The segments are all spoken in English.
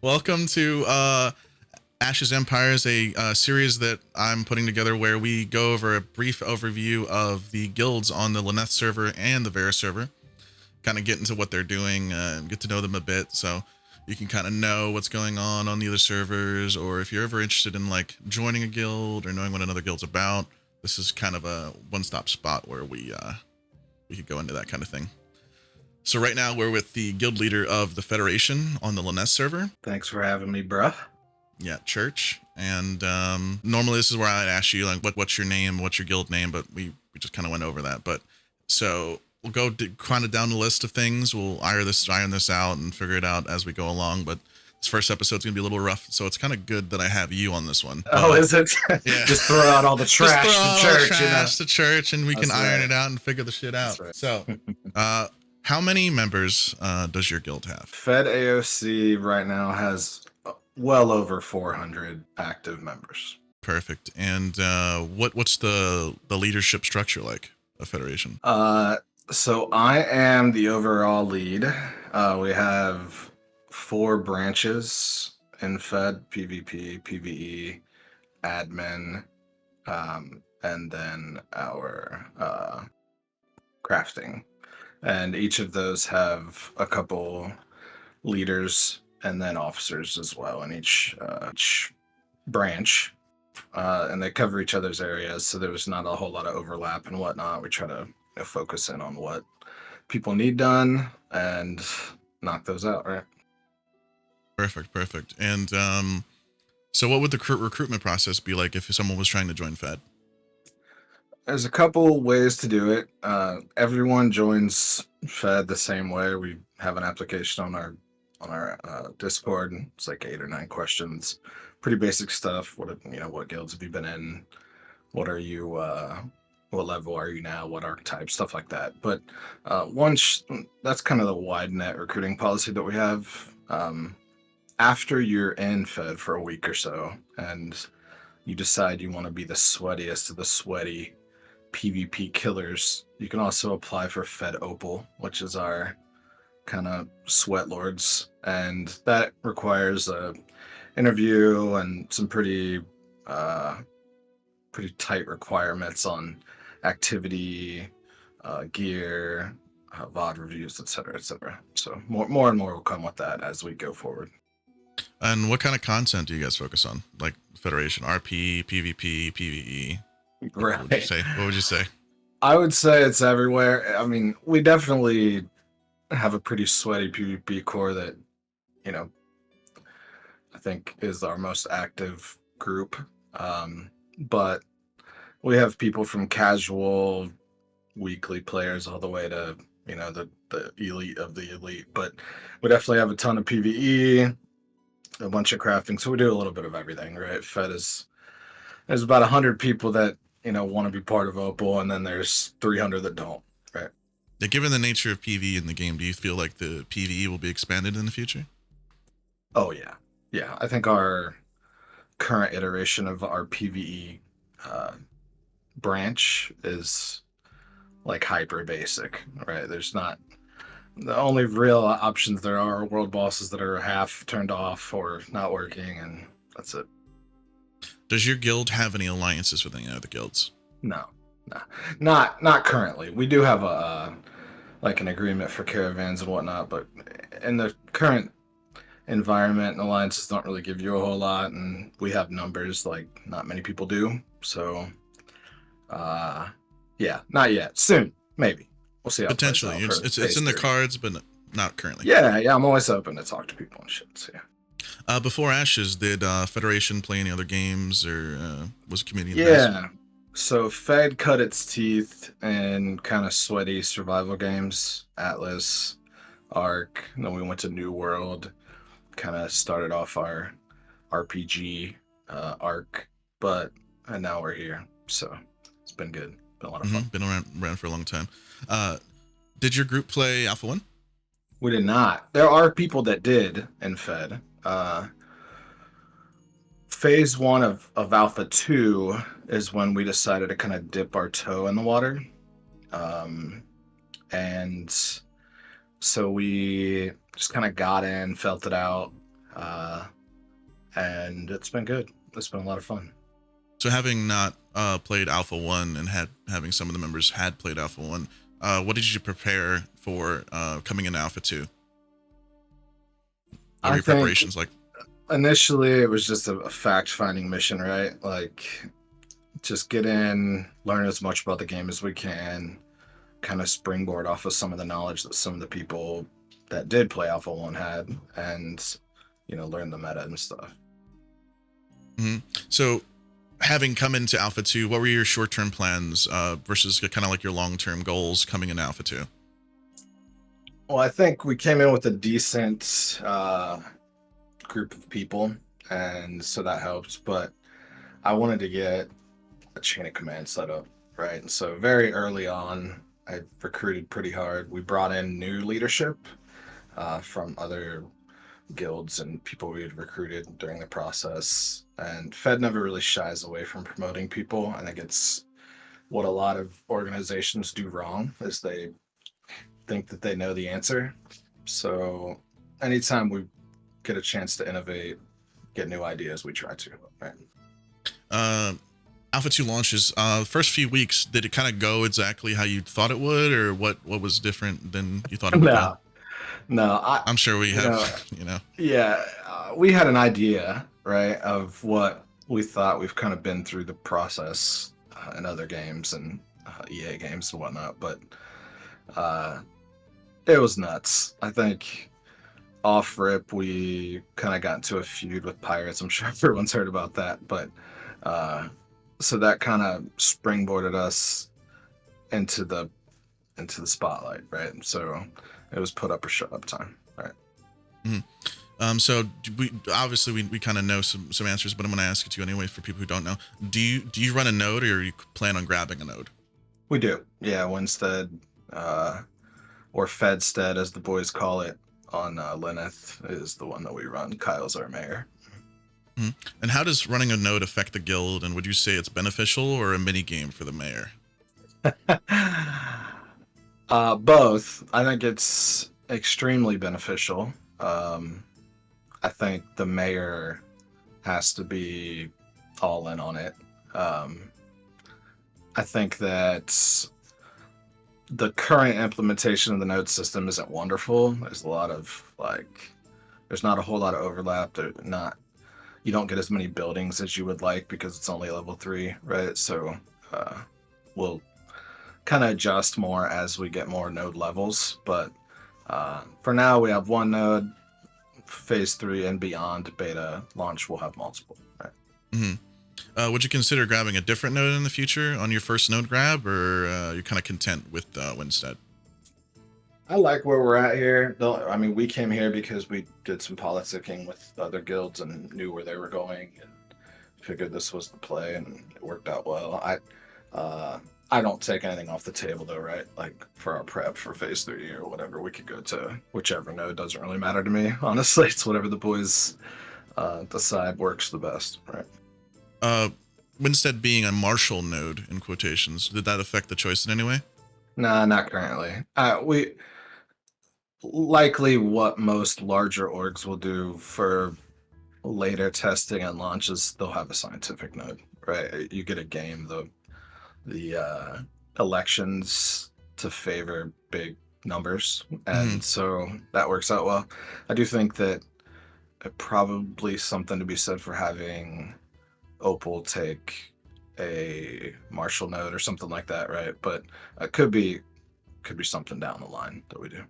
Welcome to Ashes Empires, a series that I'm putting together where we go over a brief overview of the guilds on the Lyneth server and the Vera server. Kind of get into what they're doing, get to know them a bit, so you can kind of know what's going on the other servers, or if you're ever interested in like joining a guild or knowing what another guild's about, this is kind of a one-stop spot where we could go into that kind of thing. So right now we're with the guild leader of the Federation on the Lyneth server. Thanks for having me, bruh. Yeah, Church. And normally this is where I'd ask you like, what's your name, what's your guild name, but we just kind of went over that. But so we'll go kind of down the list of things. We'll iron this out and figure it out as we go along. But this first episode's gonna be a little rough, so it's kind of good that I have you on this one. Oh, is it? Yeah. Just throw out all the trash to Church, to Church, and we can iron it out and figure the shit out. Right. So, how many members does your guild have? Fed AOC right now has well over 400 active members. Perfect. And what's the leadership structure like of Federation? So I am the overall lead. We have 4 branches in Fed: PvP, PvE, admin, and then our crafting. And each of those have a couple leaders and then officers as well in each branch. And they cover each other's areas, so there's not a whole lot of overlap and whatnot. We try to focus in on what people need done and knock those out, right? Perfect. And so what would the recruitment process be like if someone was trying to join Fed? There's a couple ways to do it. Everyone joins Fed the same way. We have an application on our Discord. It's like 8 or 9 questions. Pretty basic stuff. What guilds have you been in? What are you? What level are you now? What archetype? Stuff like that. But once that's kind of the wide net recruiting policy that we have. After you're in Fed for a week or so, and you decide you want to be the sweatiest of the sweaty PvP killers, you can also apply for Fed Opal, which is our kind of sweat lords, and that requires a interview and some pretty tight requirements on activity, gear, VOD reviews, etc. So more and more will come with that as we go forward. And what kind of content do you guys focus on? Like Federation, RP, PvP, PvE? Right. What would you say? I would say it's everywhere. I mean, we definitely have a pretty sweaty PvP core that, I think is our most active group. But we have people from casual weekly players all the way to, the elite of the elite. But we definitely have a ton of PvE, a bunch of crafting. So we do a little bit of everything, right? There's about 100 people that, want to be part of Opal, and then there's 300 that don't, right? Yeah, given the nature of PvE in the game, do you feel like the PvE will be expanded in the future? Oh, yeah. Yeah, I think our current iteration of our PvE branch is like hyper basic, right? There's not the only real options there are world bosses that are half turned off or not working, and that's it. Does your guild have any alliances with any other guilds? No, not currently. We do have an agreement for caravans and whatnot, but in the current environment, alliances don't really give you a whole lot, and we have numbers like not many people do. So, yeah, not yet. Soon, maybe. We'll see how potentially. It's in the cards, but not currently. Yeah, I'm always open to talk to people and shit. So yeah. Before Ashes, did Federation play any other games, or was a community? Yeah. So Fed cut its teeth in kind of sweaty survival games. Atlas, Ark. Then we went to New World. Kind of started off our RPG Ark, and now we're here. So it's been good. Been a lot of fun. Been around for a long time. Did your group play Alpha 1? We did not. There are people that did in Fed. Phase 1 of Alpha 2 is when we decided to kind of dip our toe in the water. And so we just kind of got in, felt it out, and it's been good. It's been a lot of fun. So having not played Alpha 1 and having some of the members had played Alpha 1, what did you prepare for coming into Alpha 2? What were I your think preparations like? initially it was just a fact-finding mission, right? Like, just get in, learn as much about the game as we can, kind of springboard off of some of the knowledge that some of the people that did play Alpha 1 had, and, learn the meta and stuff. Hmm. So having come into Alpha 2, what were your short-term plans versus kind of like your long-term goals coming into Alpha 2? Well, I think we came in with a decent group of people, and so that helped. But I wanted to get a chain of command set up, right? And so very early on, I recruited pretty hard. We brought in new leadership from other guilds and people we had recruited during the process. And Fed never really shies away from promoting people. I think it's what a lot of organizations do wrong is they think that they know the answer. So anytime we get a chance to innovate, get new ideas, we try to. Right? Alpha 2 launches, first few weeks, did it kind of go exactly how you thought it would, or what was different than you thought it would go? No, I'm sure we you know, have, yeah, we had an idea, right, of what we thought. We've kind of been through the process in other games and EA games and whatnot, but it was nuts. I think off rip, we kind of got into a feud with pirates. I'm sure everyone's heard about that, but so that kind of springboarded us into the spotlight, right? So it was put up or shut up time, right? Mm-hmm. So we obviously we kind of know some answers, but I'm going to ask it to you anyway for people who don't know. Do you run a node, or you plan on grabbing a node? We do, yeah. Winstead, or Fedstead, as the boys call it, on Lenneth is the one that we run. Kyle's our mayor. Mm-hmm. And how does running a node affect the guild? And would you say it's beneficial or a mini game for the mayor? Both. I think it's extremely beneficial. I think the mayor has to be all in on it. I think that the current implementation of the node system isn't wonderful. There's a lot of there's not a whole lot of overlap. You don't get as many buildings as you would like because it's only level 3, right? So we'll kind of adjust more as we get more node levels. But for now, we have one node. Phase 3 and beyond beta launch, we'll have multiple. Right? Mm-hmm. Would you consider grabbing a different node in the future on your first node grab, or you're kind of content with Winstead? I like where we're at here. I mean, we came here because we did some politicking with other guilds and knew where they were going and figured this was the play, and it worked out well. I don't take anything off the table though, right? Like for our prep for phase 3 or whatever, we could go to whichever node. Doesn't really matter to me, honestly. It's whatever the boys decide works the best, right? Winstead being a martial node in quotations, did that affect the choice in any way? Nah, not currently. We likely what most larger orgs will do for later testing and launches, they'll have a scientific node, right? You get a game, the elections to favor big numbers, and so that works out well. I do think that probably something to be said for having Opal take a martial node or something like that, right? But it could be something down the line that we do.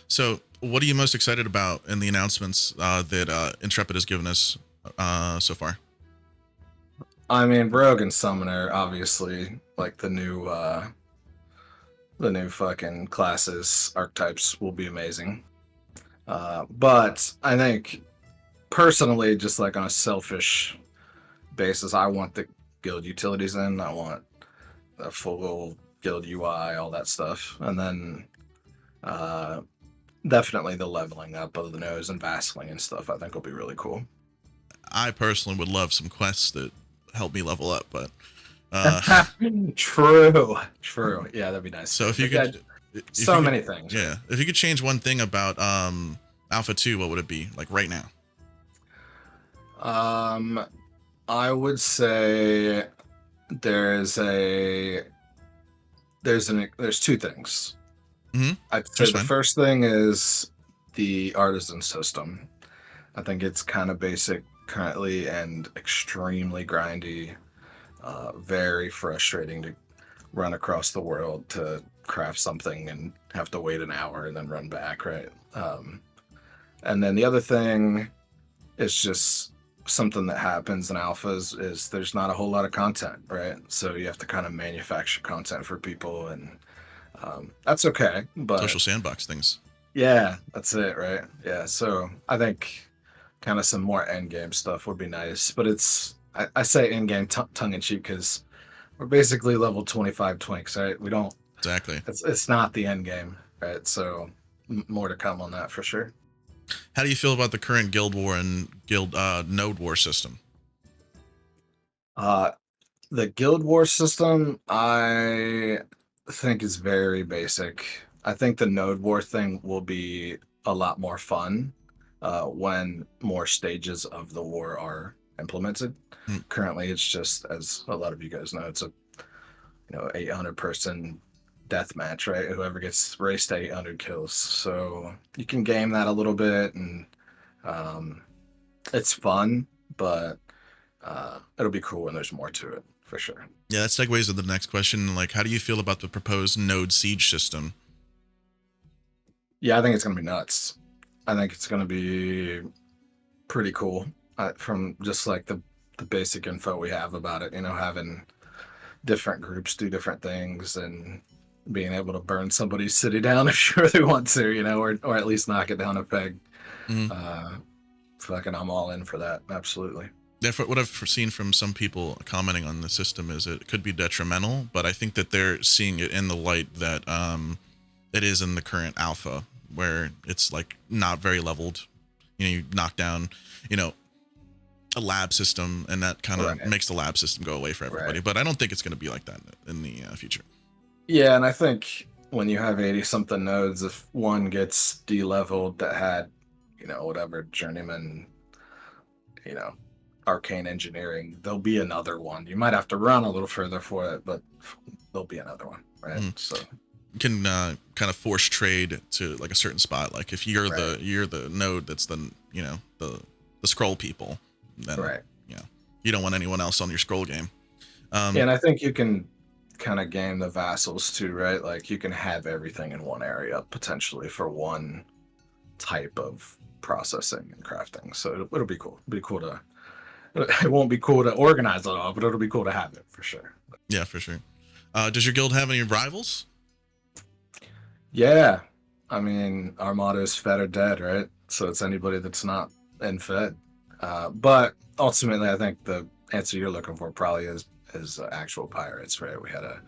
So what are you most excited about in the announcements that Intrepid has given us so far? I mean, Rogue and Summoner, obviously, like the new fucking classes, archetypes will be amazing. But I think personally, just like on a selfish basis, I want the guild utilities in. I want a full guild UI, all that stuff. And then definitely the leveling up of the nose and vassling and stuff, I think will be really cool. I personally would love some quests that help me level up, but true. Yeah, that'd be nice. So if you could, many things. Yeah, if you could change one thing about Alpha 2, what would it be, like right now? Um, I would say there's a there's two things. Hmm. I'd say Just the fine. first thing is the artisan system. I think it's kind of basic currently and extremely grindy, very frustrating to run across the world to craft something and have to wait an hour and then run back, right? And then the other thing is just something that happens in alphas is there's not a whole lot of content, right? So you have to kind of manufacture content for people, and that's okay. But Social sandbox things. yeah, that's it, right? Yeah. So I think kind of some more end game stuff would be nice, but I say end game tongue in cheek because we're basically level 25 twinks, right? We don't. Exactly. It's not the end game, right? So more to come on that for sure. How do you feel about the current Guild War and Guild Node War system? Uh, the Guild Wars system, I think is very basic. I think the Node War thing will be a lot more fun when more stages of the war are implemented. Mm, Currently, it's just, as a lot of you guys know, it's a 800-person death match, right? Whoever gets raced to 800 kills. So you can game that a little bit, and um, it's fun, but it'll be cool when there's more to it for sure. yeah, that segues to the next question. Like, how do you feel about the proposed Node siege system? Yeah, I think it's gonna be nuts. I think it's gonna be pretty cool from just like the basic info we have about it. Having different groups do different things and being able to burn somebody's city down if you really want to, or at least knock it down a peg. Mm. Uh, Fucking, I'm all in for that. Absolutely. Yeah, what I've seen from some people commenting on the system is it could be detrimental, but I think that they're seeing it in the light that it is in the current alpha, where it's like not very leveled. You knock down, you know, a lab system, and that kind of Right. makes the lab system go away for Right. everybody. But I don't think it's going to be like that in the future. Yeah, and I think when you have 80 something nodes, if one gets de-leveled that had, whatever journeyman, you know, arcane engineering, there'll be another one. You might have to run a little further for it, but there'll be another one, right? Mm. So, You can kind of force trade to like a certain spot. Like if right, you're the node that's the the scroll people, then right. you don't want anyone else on your scroll game. Yeah, Um, and I think you can kind of game the vassals too, right? Like you can have everything in one area potentially for one type of processing and crafting. So it'll be cool. It'll be cool to. It won't be cool to organize it all, but it'll be cool to have it for sure. yeah, for sure. Does your guild have any rivals? Yeah, I mean, our motto is fed or dead, right? So it's anybody that's not in fed. But ultimately, I think the answer you're looking for probably is actual pirates, right? We had a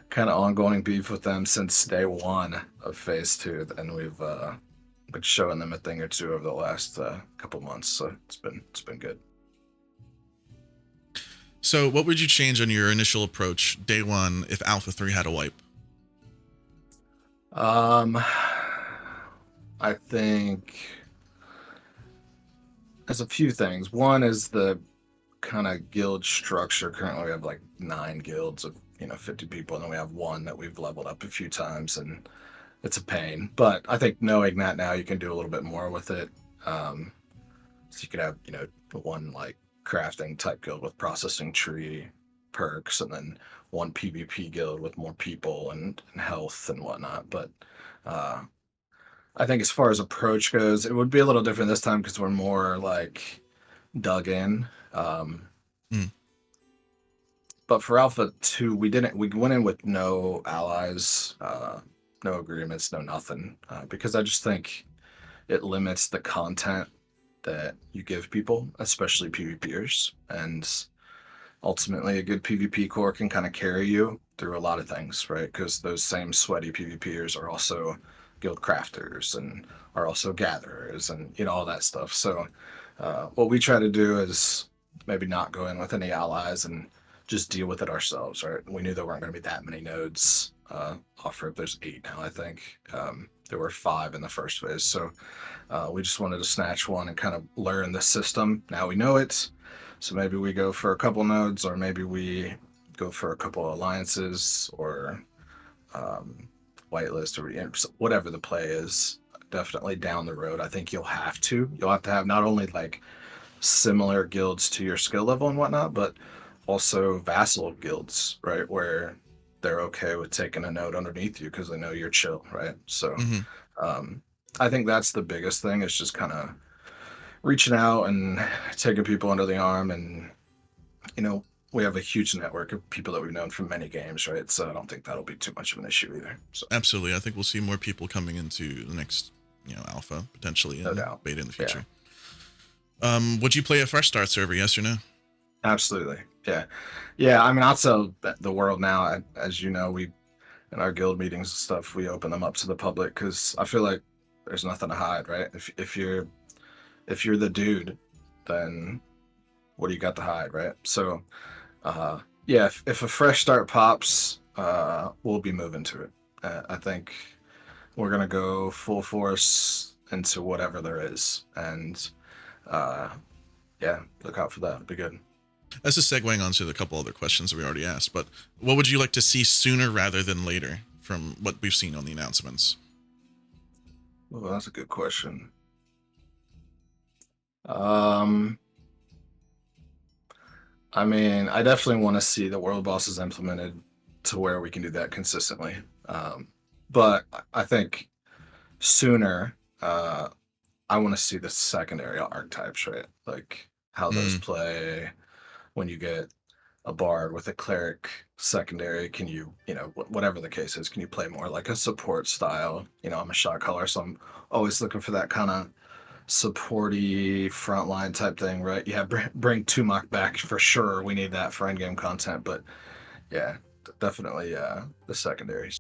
kind of ongoing beef with them since day one of phase two, and we've been showing them a thing or two over the last couple months. So it's been good. So, what would you change on your initial approach day one if Alpha 3 had a wipe? Um, I think there's a few things. One is the kind of guild structure. Currently, we have like 9 guilds of 50 people, and then we have one that we've leveled up a few times, and it's a pain. But I think knowing that now, you can do a little bit more with it. Um, so you could have one like crafting type guild with processing tree perks, and then one PvP guild with more people and health and whatnot. But uh, I think as far as approach goes, it would be a little different this time because we're more like dug in. Mm, But for Alpha 2, we went in with no allies, no agreements, no nothing, because I just think it limits the content that you give people, especially PvPers. And ultimately, a good PvP core can kind of carry you through a lot of things, right? Because those same sweaty PvPers are also guild crafters and are also gatherers and all that stuff. So what we try to do is maybe not go in with any allies and just deal with it ourselves, right? We knew there weren't going to be that many nodes offered. There's 8 now, I think. there were 5 in the first phase. So we just wanted to snatch one and kind of learn the system. Now we know it, so maybe we go for a couple nodes, or maybe we go for a couple alliances, or um, whitelist, or whatever the play is. Definitely down the road, I think you'll have to. You'll have to have not only like similar guilds to your skill level and whatnot, but also vassal guilds, right? Where they're okay with taking a node underneath you because they know you're chill, right? So Hmm. um, I think that's the biggest thing, is just kind of reaching out and taking people under the arm. And, you know, we have a huge network of people that we've known from many games, right? So I don't think that'll be too much of an issue either. So Absolutely. I think we'll see more people coming into the next, alpha potentially no and doubt. beta in the Yeah, future. Would you play a fresh start server? Yes or no? absolutely. Yeah. Yeah. I mean, I'll tell the world now, as you know, we, in our guild meetings and stuff, we open them up to the public because I feel like there's nothing to hide, right? If you're the dude, then what do you got to hide, right? So yeah, if a fresh start pops, we'll be moving to it. I think we're gonna go full force into whatever there is, and uh, yeah, look out for that. It'll be good. This is segueing onto the couple other questions that we already asked, but what would you like to see sooner rather than later from what we've seen on the announcements? Well, that's a good question. Um, I mean, I definitely want to see the world bosses implemented to where we can do that consistently. Um, but I think sooner, I want to see the secondary archetypes, right? Like how those Mm, play when you get a bard with a cleric secondary. Can you, whatever the case is, can you play more like a support style? I'm a shot caller, so I'm always looking for that kind of supporty frontline type thing, right? Yeah, bring Tumak back for sure. We need that for endgame content, but yeah, definitely the secondaries,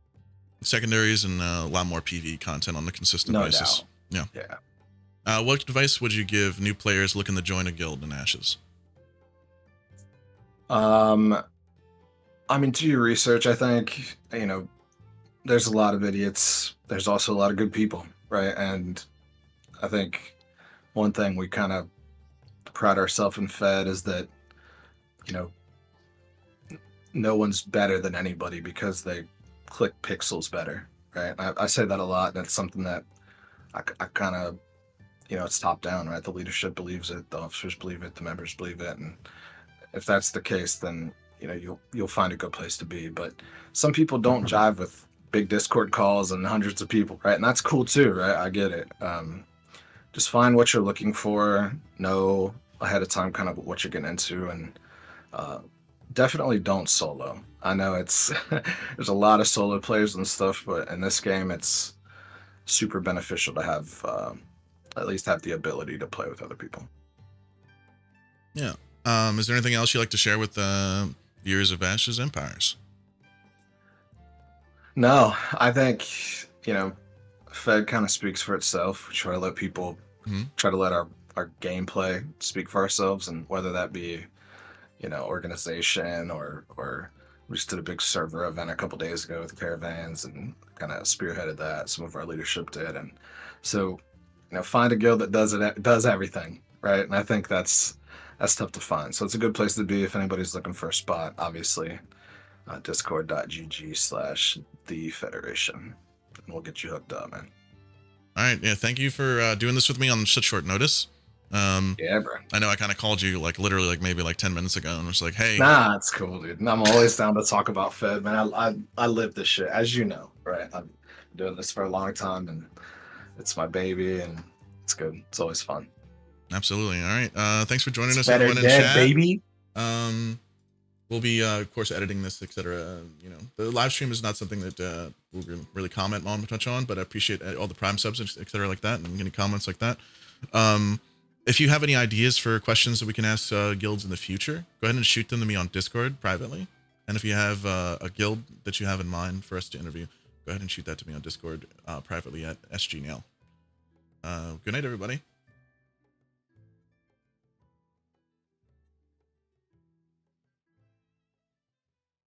secondaries and a lot more PV content on a consistent no basis. doubt. Yeah. Yeah. What advice would you give new players looking to join a guild in Ashes? Um, I mean, do your research. I think there's a lot of idiots. There's also a lot of good people, right? And I think one thing we kind of pride ourselves in Fed is that you know no one's better than anybody because they click pixels better, right? I say that a lot, and it's something that I kind of it's top down, right? The leadership believes it, the officers believe it, the members believe it, and if that's the case, then you'll find a good place to be. But some people don't jive with big Discord calls and hundreds of people, right? And that's cool too, right? I get it. Just find what you're looking for, know ahead of time kind of what you're getting into, and uh, definitely don't solo. I know it's there's a lot of solo players and stuff, but in this game, it's super beneficial to have at least have the ability to play with other people. Yeah. Is there anything else you'd like to share with the viewers of Ashes Empires? No, I think Fed kind of speaks for itself. We try to let people Hmm. try to let our gameplay speak for ourselves, and whether that be organization, or we just did a big server event a couple days ago with caravans and kind of spearheaded that. Some of our leadership did, and so find a guild that does everything right. And I think that's tough to find. So it's a good place to be if anybody's looking for a spot. Obviously, discord.gg/the Federation, and we'll get you hooked up, man. All right. Yeah. Thank you for doing this with me on such short notice. Yeah, bro. I know I kind of called you like literally like maybe like 10 minutes ago and was like, hey, Nah, it's cool, dude. And I'm always down to talk about Fed, man. I live this shit, as you know, right? I've been doing this for a long time, and it's my baby, and it's good. It's always fun. absolutely. All right. Thanks for joining It's us, better everyone in dead, chat. baby. Um, we'll be, of course, editing this, etc. The live stream is not something that we'll really comment on much on, but I appreciate all the Prime subs, etc. like that, and any comments like that. If you have any ideas for questions that we can ask guilds in the future, go ahead and shoot them to me on Discord privately. And if you have a guild that you have in mind for us to interview, go ahead and shoot that to me on Discord privately at SGNail. Good night, everybody.